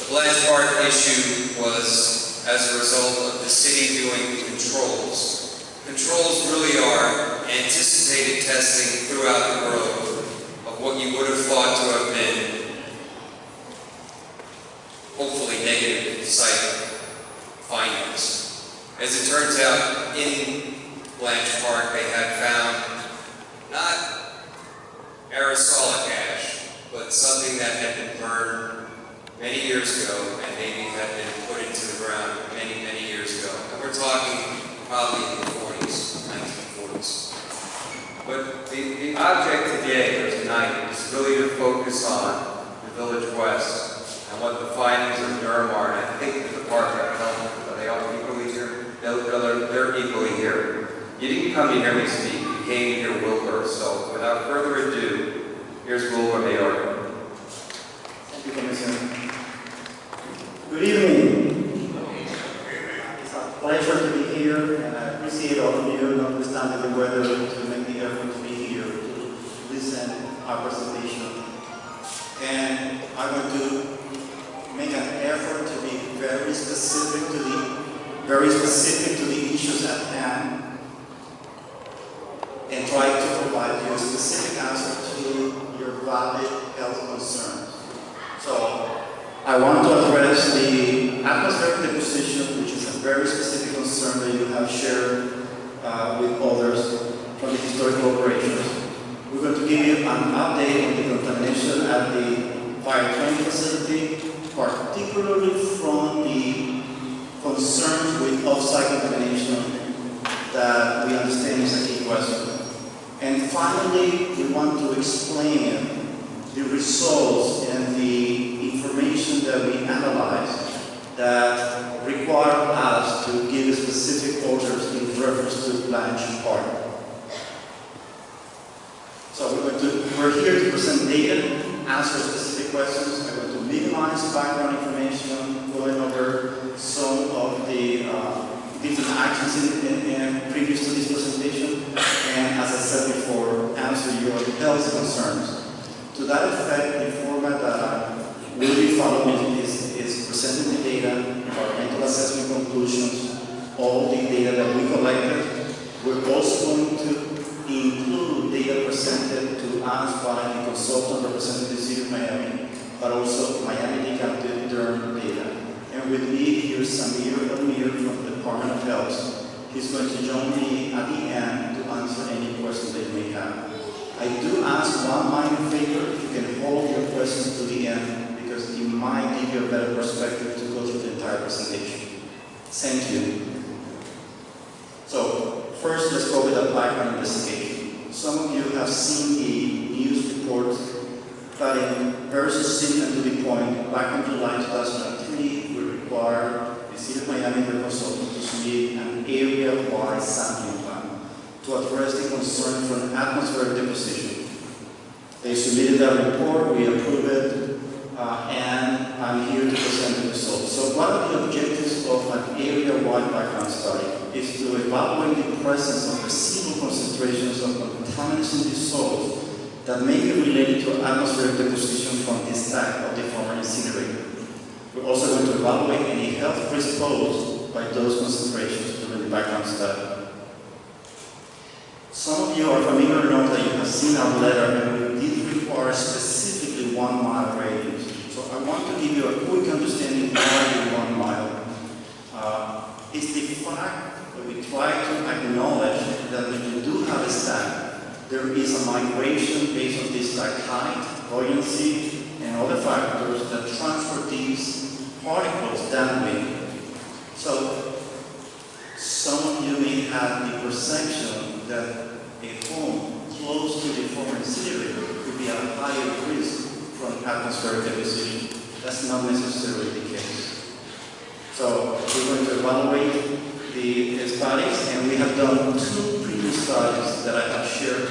Blanche Park issue was as a result of the city doing controls. Controls really are anticipated testing throughout the road of what you would have thought to have been hopefully negative site findings. As it turns out, in Blanche Park they had found not aerosolic ash, but something that had been burned many years ago and maybe had been put into the ground many, many years ago. And we're talking probably in the 40s, 1940s. But the object today, or tonight, is really to focus on the Village West and what the findings of Durham are. And I think that the park have helped. Are they all equally here? They're equally here. You didn't come to hear me speak. You came to hear Wilbur. So without further ado, here's Wilbur Mayor. Thank you, Commissioner. Good evening. It's a pleasure to be here, and I appreciate all of you, notwithstanding the weather, to make the effort to be here to listen to our presentation. And I'm going to make an effort to be very specific to the issues at hand, and try to provide you a specific answer to your valid health concerns. So, I want to address the atmospheric deposition, which is a very specific concern that you have shared with others from the historical operations. We're going to give you an update on the contamination at the fire training facility, particularly from the concerns with off-site contamination that we understand is a key question. And finally, we want to explain the results and the information that we analyzed that require us to give specific orders in reference to Blanche Park. So we're here to present data, answer specific questions. I'm going to minimize background information, going over some of the different actions previous to this presentation, and as I said before, answer your health concerns. To that effect, the format that I will be following is presenting the data, environmental assessment conclusions, all the data that we collected. We're also going to include data presented to us by the consultant representing the City of Miami, but also Miami-Dade County Durham data. And with me here is Samir Elmir from the Department of Health. He's going to join me at the end to answer any questions that you may have. I do ask one minor favor, if you can hold your questions to the end, because it might give you a better perspective to go through the entire presentation. Thank you. So, first let's go with the background investigation. Some of you have seen the news report that in very succinct and to the point, back in July 2003, we required the City of Miami and the consultant to submit an area-wide sampling plan to address the concern from atmospheric deposition. They submitted that report, we approved it, and I'm here to present the results. So one of the objectives of an area-wide background study is to evaluate the presence of residual concentrations of contaminants in the soils that may be related to atmospheric deposition from the stack of the former incinerator. We're also going to evaluate any health risk posed by those concentrations during the background study. Some of you are familiar enough that you have seen our letter, and we did require specifically 1 mile radius. So I want to give you a quick understanding why the 1 mile. It's the fact that we try to acknowledge that when you do have a stack, there is a migration based on this stack height, buoyancy, and other factors that transfer these particles downwind. So some of you may have the perception that a home close to the former incinerator could be at a higher risk from atmospheric deposition. That's not necessarily the case. So we're going to evaluate the studies, and we have done 2 previous studies that I have shared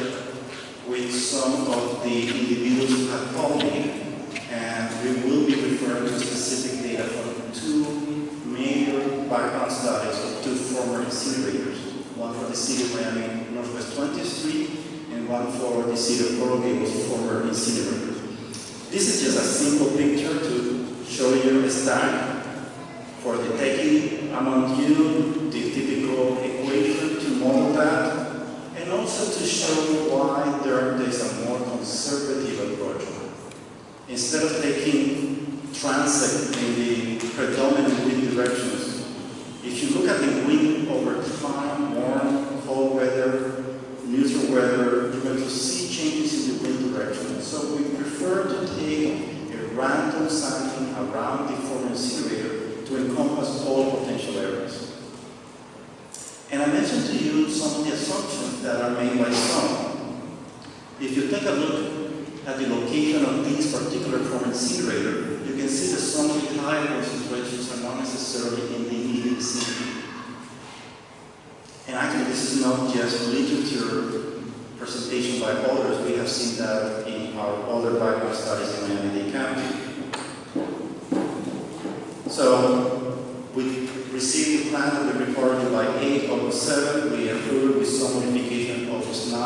with some of the individuals who have called me, and we will be referring to specific data from 2 major background studies of 2 former incinerators, one for the City of Miami Northwest 20th Street and one for the City of Coral Gables former incinerator. This is just a simple picture to show you a stack for detecting among you the typical equation to model that, and also to show why there's a more conservative approach. Instead of taking transit in the predominant wind directions, if you look at the wind over time, warm, cold weather, neutral weather, you're going to see changes in the wind direction. So we prefer to take a random sampling around the former incinerator to encompass all potential areas. And I mentioned to you some of the assumptions that are made by some. If you take a look at the location of this particular former incinerator, you can see that some of the higher concentrations are not necessarily in the immediate vicinity. And actually, this is not just literature presentation by others. We have seen that in our other background studies in Miami-Dade County. So, we received the plan of the report on July 8, August 7. We approved with some modification August 9.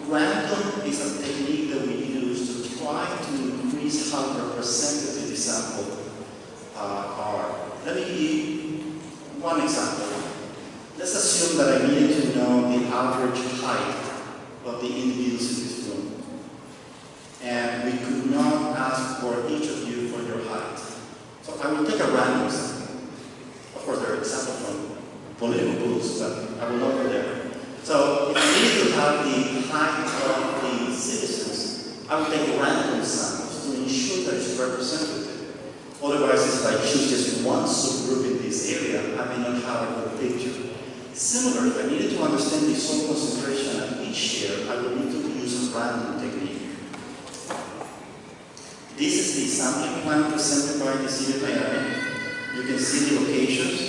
Random is a technique that we use to try to increase how representative the sample are. Let me give you one example. Let's assume that I needed to know the average height of the individuals in this room. And we could not ask for each of you for your height. So I will take a random sample. Of course, there are examples from political booths, but I will not go there. So if I need to have the height of the citizens, I will take random samples to ensure that it's representative. Otherwise, if I choose just one subgroup in this area, I may not have a good picture. Similarly, if I needed to understand the soil concentration at each share, I would need to use a random technique. This is the sampling plan presented by the City of Miami. You can see the locations.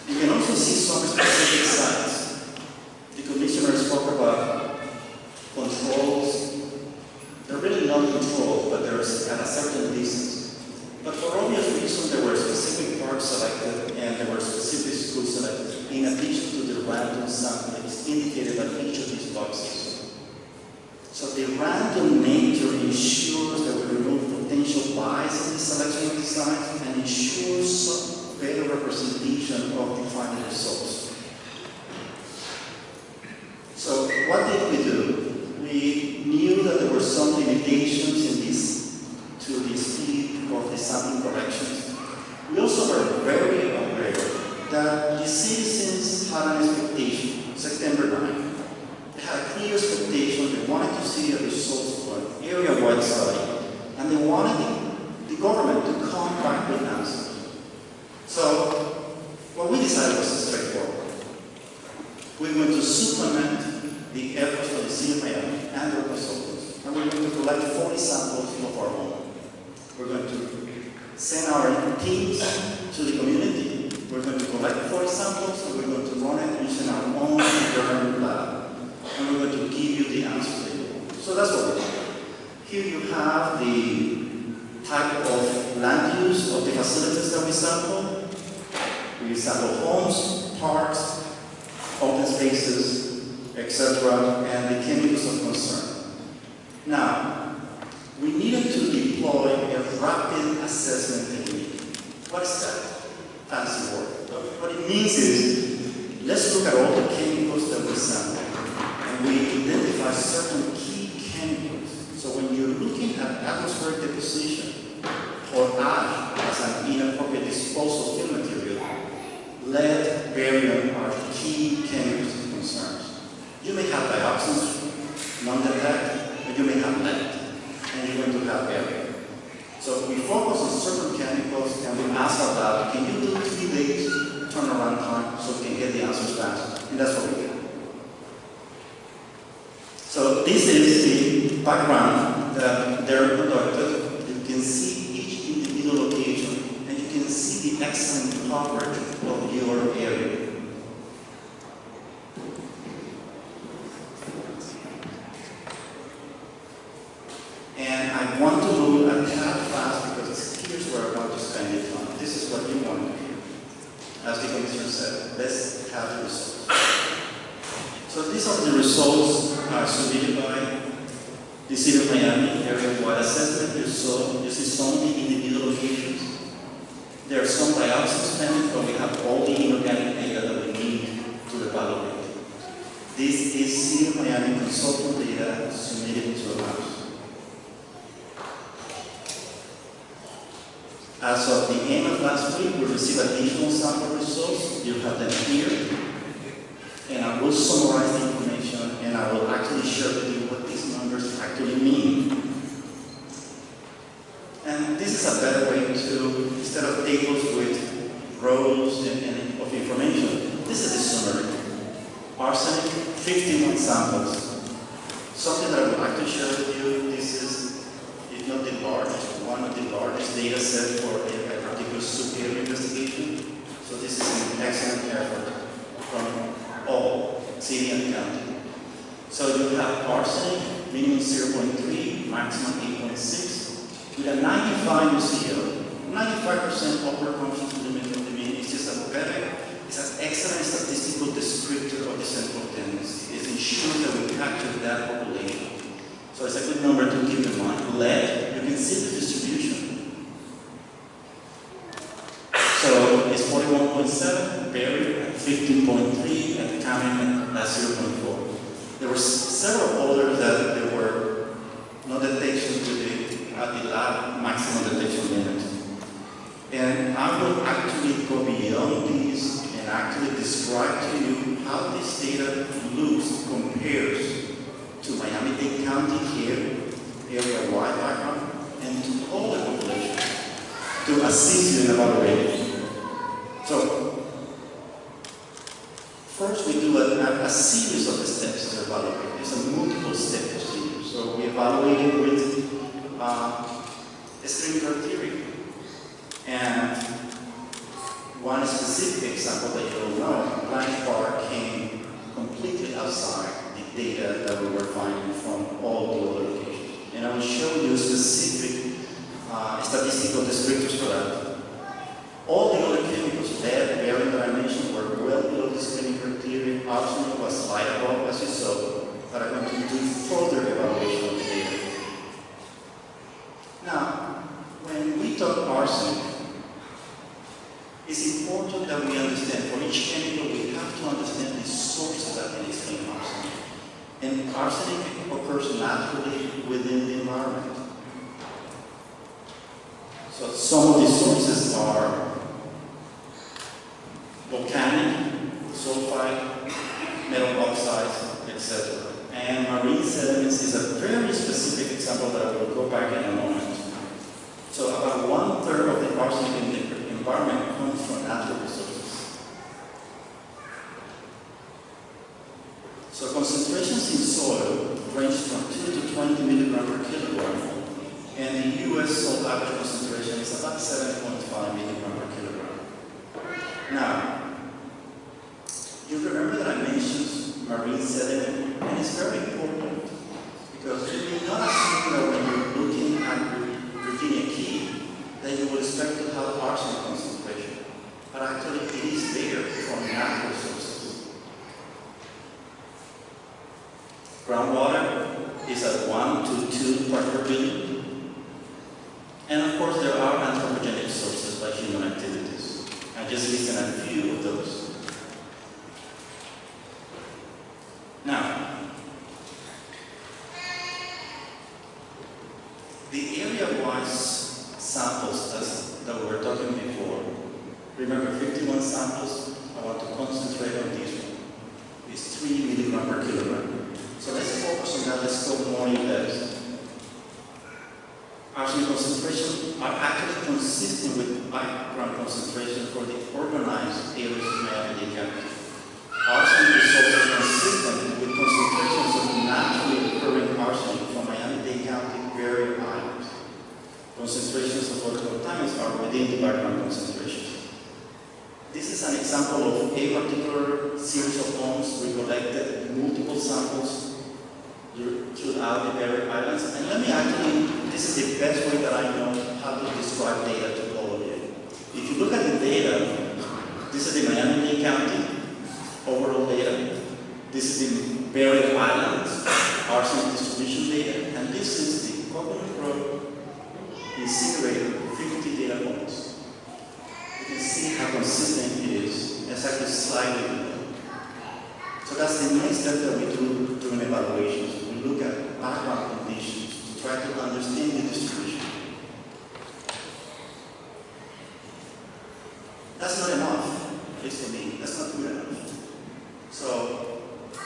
You can also see some specific sites. The commissioner spoke about controls. They're really not controlled, but they're at a certain distance. But for obvious reasons, there were specific parks selected and there were specific schools selected, in addition to the random samplings indicated by each of these boxes. So the random nature ensures that we remove potential bias in the selection of the sites and ensures some better representation of the final results. So what did we do? We knew that there were some limitations in this to the speed of the sampling collections. We also were very aware that the citizens had an expectation, September 9. They had a clear expectation, they wanted to see the results of an area-wide study, and they wanted the government to come back with answers. So what we decided was straightforward. We're going to supplement the efforts of the City of Miami and their consultants, and we're going to collect 40 samples of our own. We're going to send our teams to the community. We're going to collect 40 samples, and we're going to run it using our own government lab, and we're going to give you the answers that you want. So that's what we did. Here you have the type of land use of the facilities that we sample. We sample homes, parks, open spaces, etc., and the chemicals of concern. Now, we needed to deploy a rapid assessment technique. What is that? Fancy word. What it means is, let's look at all the chemicals that we sample, and we identify certain key chemicals. So when you're looking at atmospheric deposition or ash as an inappropriate disposal fill material, lead, barium are key chemicals of concern. You may have dioxins, non-detect, but you may have lead, and you're going to have barium. So we focus on certain chemicals, and we ask our lab, can you do 3 days turnaround time so we can get the answers fast? And that's what we do. So this is the background that they're conducted. You can see each individual location, and you can see the excellent coverage of your area. And I want to move a tad fast because here's where I'm about to spend it on. This is what you want to hear. As the commissioner said, let's have the results. So these are the results submitted by The City of Miami area-wide assessment, you see some of the individual locations. There are some biopsies pending, but we have all the inorganic data that we need to evaluate. This is City of Miami consultant data submitted to the house. As of the end of last week, we received additional sample results. You have them here. And I will summarize the information, and I will actually share with you what these numbers actually mean. And this is a better way to, instead of tables with rows and of information, this is the summary. Arsenic, 51 samples. Something that I would like to share with you, this is, if not the largest, one of the largest data set for a particular superior investigation. So this is an excellent effort from all, city and county. So you have arsenic, minimum 0.3, maximum 8.6, with a 95 UCL, 95% upper functional limit of the mean. It's just a better, it's an excellent statistical descriptor of the central tendency. It ensures that we capture that population. So it's a good number to keep in mind. Lead, you can see the distribution. So it's 41.7, barium at 15.3, and cadmium at 0.4. There were several others that there were no detection at the lab maximum detection limit. And I will actually go beyond these and actually describe to you how this data looks, compares to Miami-Dade County here, area-wide background, and to all the population to assist you in evaluating. So, first we do a series of steps to evaluate. It's a multiple-step procedure. So we evaluate it with a screening criteria. And one specific example that you will know, Blanche came completely outside the data that we were finding from all the other locations. And I will show you specific statistical descriptors for that. All the other chemicals, lead, barium that I mentioned, were well below the screening criteria. Arsenic was slight above, as you saw, but I'm going to do further evaluation of the data. Now, when we talk arsenic, it's important that we understand, for each chemical, we have to understand the sources that it is in arsenic. And arsenic occurs naturally within the environment. So some of the sources are volcanic, sulfide, metal oxides, etc. And marine sediments is a very specific example that I will go back in a moment. So about 1/3 of the arsenic in the environment comes from natural resources. So concentrations in soil range from 2 to 20 milligrams per kilogram, and the U.S. salt average concentration is about 7.5 milligrams per kilogram. Now, you remember that I mentioned marine sediment, and it's very important because you may not assume that when you're looking at Virginia Key that you would expect to have arsenic concentration, but actually it is there from natural sources. Groundwater is at 1 to 2 parts per billion. And of course there are anthropogenic sources by human activities. I just listed a few of those. Now, the area-wide samples that we were talking before, remember 51 samples, I want to concentrate on this one. It's 3 milligrams per kilogram. So let's focus on that, let's go more in depth. Arsenic concentrations are actually consistent with background concentration for the urbanized areas of Miami-Dade County. Arsenic is also consistent with concentrations of naturally occurring arsenic from Miami-Dade County barrier islands. Concentrations of other contaminants are within the background concentrations. This is an example of a particular series of homes. We collected multiple samples throughout the barrier islands. And let me actually, this is the best way that I know how to describe data to all of you. If you look at the data, this is the Miami-Dade County overall data. This is the barrier islands, arsenic distribution data, and this uses the coconut grove incinerator 50 data points. You can see how consistent it is, exactly slightly below. So that's the next step that we do during evaluations. We look at background conditions to try to understand the distribution. That's not enough, at least for me. That's not good enough. So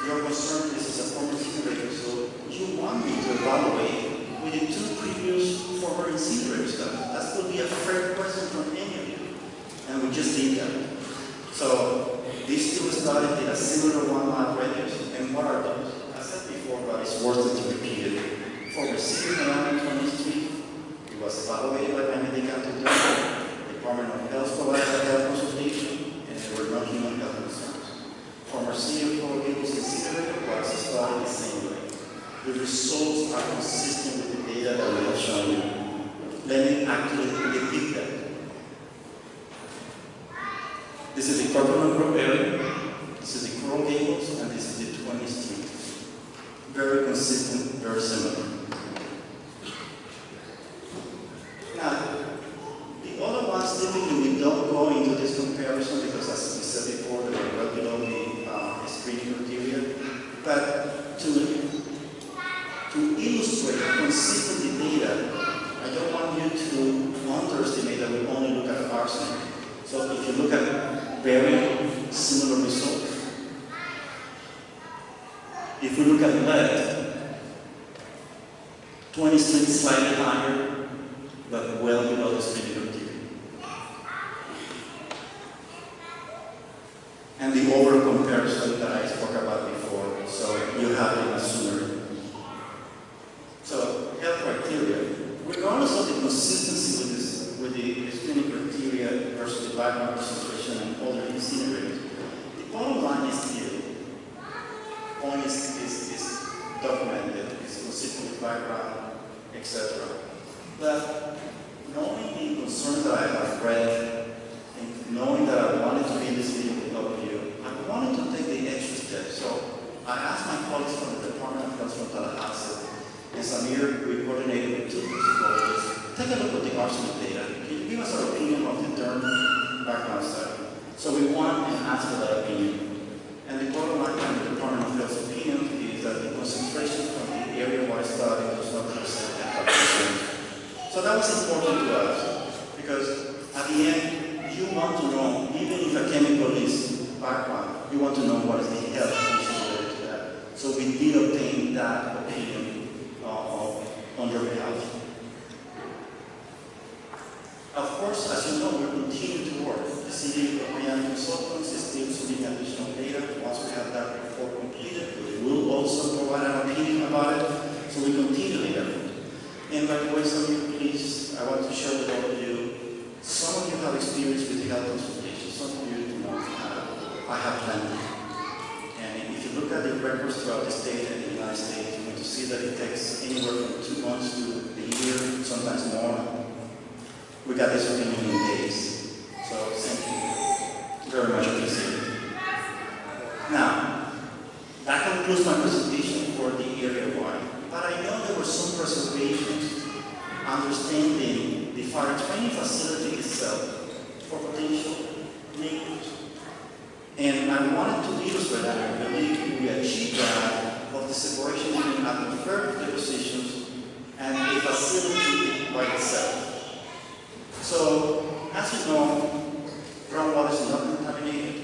your concern is as a former incinerator, so you want me to evaluate with the two previous former incinerators. That would be a fair question from any of you. And we just did that. So these two studies did a similar 1 mile radius. And what are those? I said before, but it's worth it to repeat it. For receiving around 20th Street, it was evaluated by Miami County Department of Health provided a health consultation, and there were no human health concerns. Former City of Coral Gables incinerator was studied the same way. The results are consistent with the data that we have shown you. Let me actually repeat that. This is the Coconut Grove area, this is the Coral Gables, and this is the 20th Street. Very consistent, very similar. Now, the other ones, typically we don't go into this comparison because, as we said before, they were well below the screening criteria. But to illustrate consistent data, I don't want you to underestimate that we only look at arsenic. So if you look at very similar results, if we look at lead, 20 Street slightly higher, but well below the screening criteria. And the overall comparison that I spoke about before, so you have it in a summary. So, health criteria, regardless of the consistency with the screening criteria versus the background concentration and other incinerators, the bottom line is here. Point is documented, it's consistent with background, etc. But knowing the concerns that I have read, and knowing that I wanted to be in this video with all of you, I wanted to take the extra step. So I asked my colleagues from the Department of Health from Tallahassee, and Samir, we coordinated with two psychologists. Take a look at the arsenic data. Can you give us our opinion of the term background study? So we went and asked for that opinion. And the bottom line from the Department of Health's opinion is that the concentration from the area-wide study does not present concerns. So that was important to us, because at the end, you want to know, even if a chemical is background, you want to know what is the health issue related to that. So we did obtain that opinion on your behalf. Of course, as you know, we continue to work. The City of Miami Consultants is still submitting additional data. Once we have that report completed, we will also provide an opinion about it. So we continue the effort. And by the way, some of you, please, I want to share with all of you, some of you have experience with health consultation. Some of you do not have. I have plenty. And if you look at the records throughout the state and the United States, you're going to see that it takes anywhere from 2 months to a year, sometimes more. We got this opinion in days. So thank you very much appreciated. Now, that concludes my presentation for the area-wide. But I know there were some reservations understanding the fire training facility itself for potential leakage. And I wanted to illustrate that I believe we achieved that of the separation between atmospheric depositions and a facility by itself. So, as you know, groundwater is not contaminated.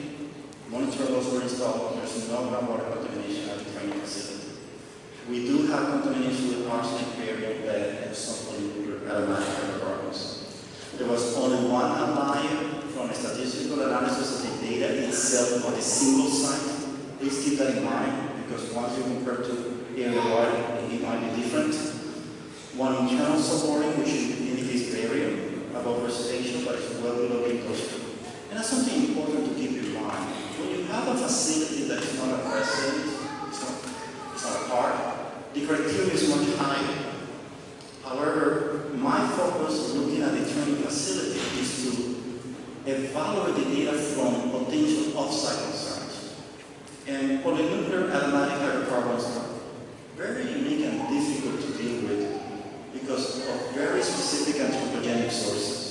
Monitor laws were installed. There's no groundwater contamination at the training facility. We do have contamination with arsenic, barium, lead, and some polynuclear aromatic hydrocarbons. There was only one outlier from a statistical analysis of the data itself on a single site. Please keep that in mind, because once you compare to area-wide, it might be different. One internal subboarding, which indicates barium above residential, but it's well below the industrial. And that's something important to keep in mind. When you have a facility that is not a residence, it's not a park, the criteria is much higher. However, my focus looking at the training facility is to evaluate the data from potential off-site concerns. And polynuclear aromatic hydrocarbons very unique and difficult to deal with because of very specific anthropogenic sources.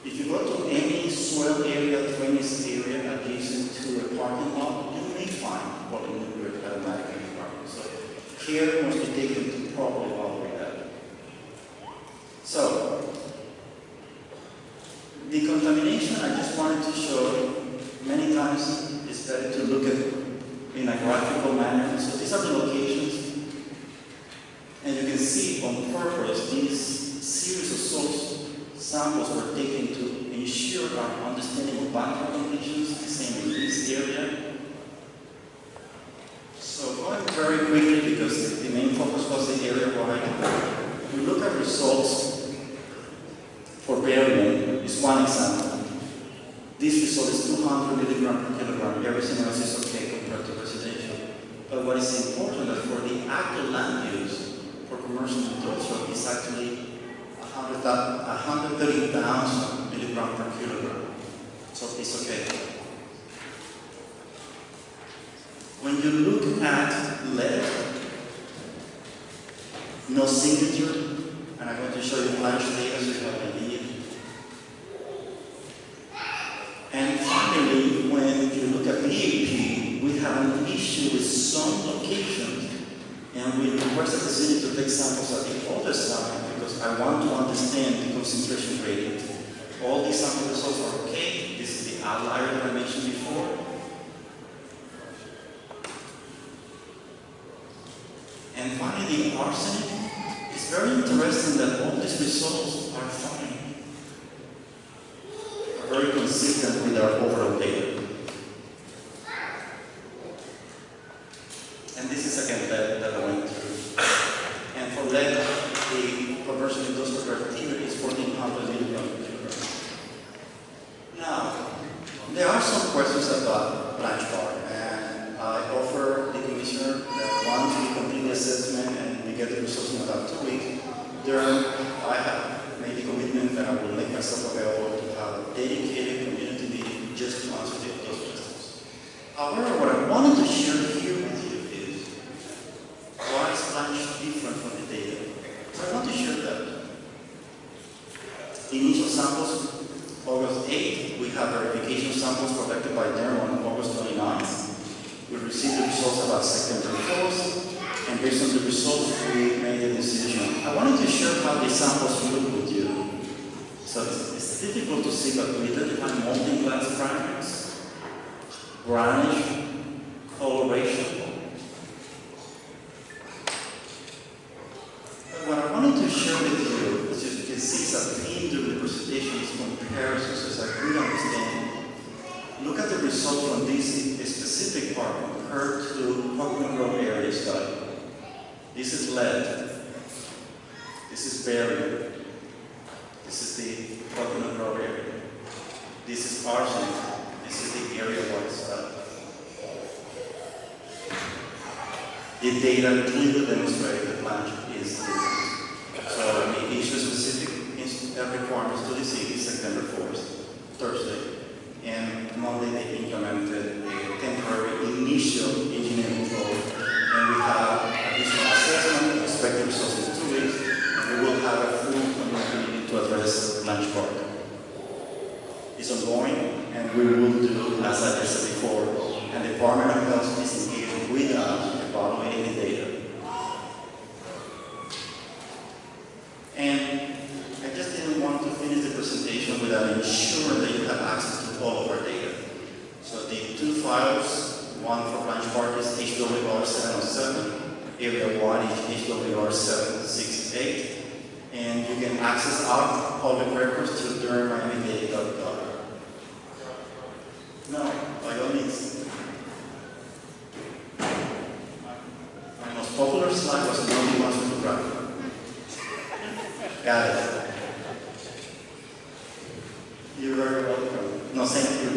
If you go to any soil area, drainage area adjacent to a parking lot, you may find polynuclear aromatic hydrocarbons. So care must be taken to properly evaluate that. So, the contamination, I just wanted to show many times it's better to look at in a graphical manner. So these are the locations, and you can see on purpose these series of source samples were taken to ensure our understanding of boundary conditions, the same in this area. So going very quickly, because the main focus was the area-wide, we look at results for barium is one example. This result is 200 milligrams per kilogram. Everything else is okay compared to residential. But what is important that for the actual land use for commercial industrial is actually 130,000 milligrams per kilogram. So it's okay. When you look at lead, no signature, and I'm going to show you Blanche data so you have an idea. And finally, when you look at BAP, we have an issue with some locations, and we requested the city to take samples at the other side because I want to understand the concentration gradient. All these sample results are okay. This is the outlier that I mentioned before. And finally, the arsenic. It's very interesting that all these results are fine, are very consistent with our overall data. And this is again lead that I went through. And for lead, the commercial industrial productivity is 1,400 milligrams per kilogram. Now, there are some questions about Blanche Park, and I offer the commissioner that once we complete the assessment and we get the results in about 2 weeks, I have made the commitment that I will make myself available to have a dedicated community meeting just to answer those questions. However, what I wanted to share here with you is why is Blanche different from the data? So I want to share that. Initial samples, August 8th, we have verification samples collected by them on August 29th. We received the results about September 4th. And based on the results, we made a decision. I wanted to share how the samples look with you. So it's difficult to see, but we identified molten glass fragments, brownish coloration. But what I wanted to share with you, as you can see, is a theme during the presentation is comparisons, as I good understanding. Look at the result from this specific part compared to Coconut Grove area study. This is lead. This is barium. This is the Coconut Grove area. This is arsenic. This is the area-wide study. The data clearly demonstrate that Blanche is different. So we issue specific requirements to the city September 4th, Thursday. And Monday they implemented a temporary initial engineering control. And we have additional assessment, expected results in 2 weeks, and we will have a full community to address Blanche Park. It's ongoing, and we will do, as I said before, and the Department of Health is engaging with us evaluating the data. And I just didn't want to finish the presentation without ensuring that you have access to all of our data. So the two files, one for Blanche Park is HWR 707, area 1 is HWR 768, and you can access our public records through durhammiamidata.gov. No, by all means. My most popular slide was the only one from the graph. Got it. You're very welcome. No, thank you.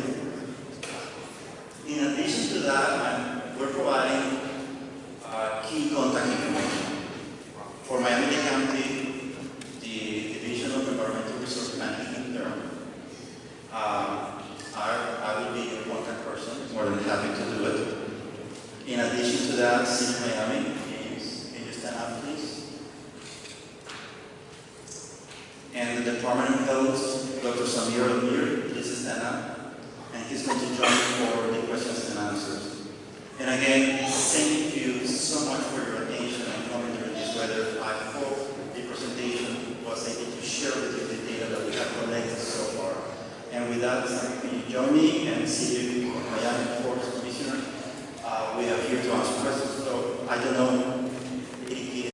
In addition to that, we're providing key contact information. For Miami-Dade County, the Division of Environmental Resource Management there, I will be your contact person, more than happy to do it. In addition to that, City of Miami, the permanent host, Dr. Samir Almir. Please stand up. And he's going to join for the questions and answers. And again, thank you so much for your attention and coming during this weather. I hope the presentation was able to share with you the data that we have collected so far. And with that, can you join me and see you, Miami Ports Commissioner? We are here to answer questions. So I don't know